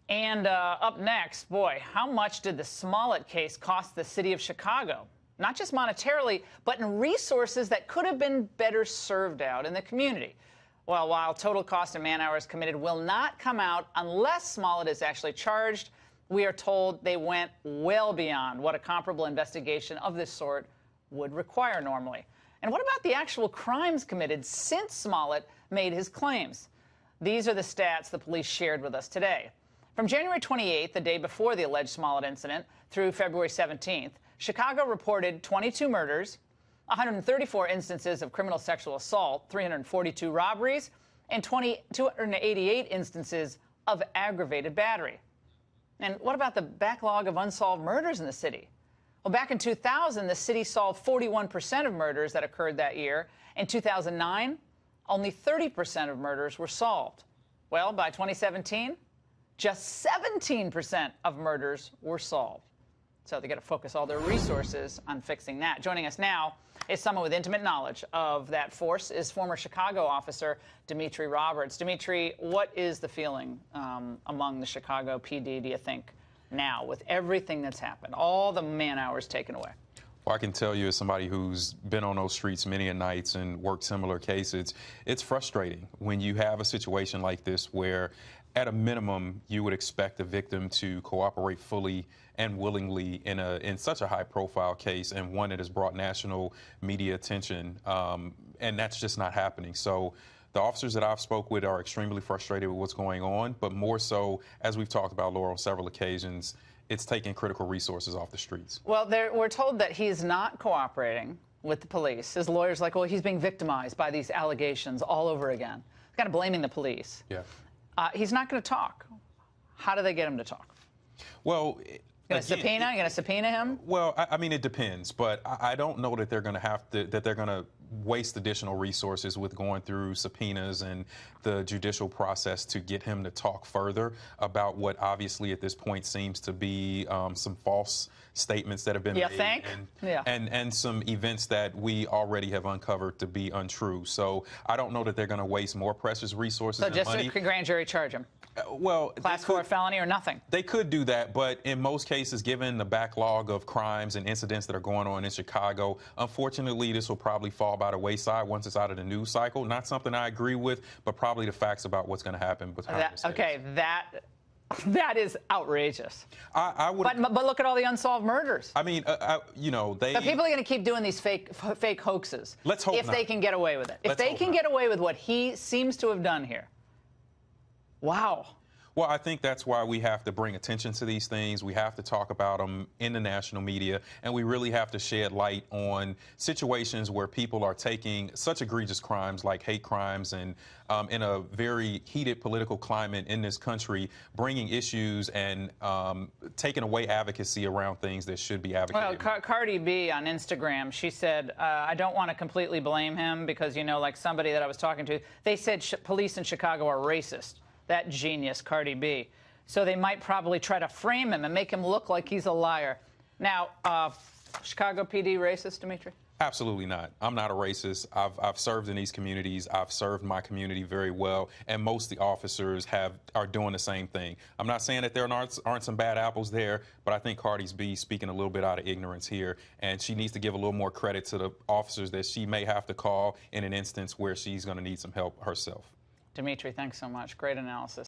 And up next, boy, how much did the Smollett case cost the city of Chicago? Not just monetarily, but in resources that could have been better served out in the community. Well, while total cost and man hours committed will not come out unless Smollett is actually charged, we are told they went well beyond what a comparable investigation of this sort would require normally. And what about the actual crimes committed since Smollett made his claims? These are the stats the police shared with us today. From January 28th, the day before the alleged Smollett incident, through February 17th, Chicago reported 22 murders, 134 instances of criminal sexual assault, 342 robberies, and 288 instances of aggravated battery. And what about the backlog of unsolved murders in the city? Well, back in 2000, the city solved 41% of murders that occurred that year. In 2009, only 30% of murders were solved. Well, by 2017, just 17% of murders were solved. So they got to focus all their resources on fixing that. Joining us now is someone with intimate knowledge of that force, is former Chicago officer Dimitri Roberts. Dimitri, what is the feeling among the Chicago PD, do you think, now, with everything that's happened, all the man hours taken away? Well, I can tell you, as somebody who's been on those streets many a nights and worked similar cases, it's frustrating when you have a situation like this where, at a minimum, you would expect the victim to cooperate fully and willingly in such a high-profile case, and one that has brought national media attention, and that's just not happening. So the officers that I've spoke with are extremely frustrated with what's going on, but more so, as we've talked about, Laura, on several occasions, it's taking critical resources off the streets. Well, we're told that he's not cooperating with the police. His lawyer's like, well, he's being victimized by these allegations all over again. Kind of blaming the police. Yeah. He's not going to talk. How do they get him to talk? Well, Going to subpoena him? Well, I mean, it depends, but I don't know that they're going to waste additional resources with going through subpoenas and the judicial process to get him to talk further about what obviously at this point seems to be some false statements that have been made and some events that we already have uncovered to be untrue. So I don't know that they're going to waste more precious resources and money. So just a grand jury charge him? Well, Class 4 felony or nothing? They could do that, but in most cases, given the backlog of crimes and incidents that are going on in Chicago, unfortunately, this will probably fall by the wayside once it's out of the news cycle. Not something I agree with, but probably the facts about what's going to happen behind the scenes. Okay, that is outrageous. I would. But look at all the unsolved murders. I mean, you know, But people are going to keep doing these fake hoaxes. Let's hope if not. they can get away with it. If they can get away with what he seems to have done here. Wow. Well, I think that's why we have to bring attention to these things. We have to talk about them in the national media, and we really have to shed light on situations where people are taking such egregious crimes like hate crimes and in a very heated political climate in this country, bringing issues and taking away advocacy around things that should be advocated. Well, Cardi B on Instagram, she said, I don't want to completely blame him because, you know, like somebody that I was talking to, they said police in Chicago are racist. That genius, Cardi B. So they might probably try to frame him and make him look like he's a liar. Now, Chicago PD racist, Dimitri? Absolutely not. I'm not a racist. I've served in these communities. I've served my community very well, and most of the officers are doing the same thing. I'm not saying that there aren't some bad apples there, but I think Cardi B speaking a little bit out of ignorance here, and she needs to give a little more credit to the officers that she may have to call in an instance where she's going to need some help herself. Dimitri, thanks so much. Great analysis.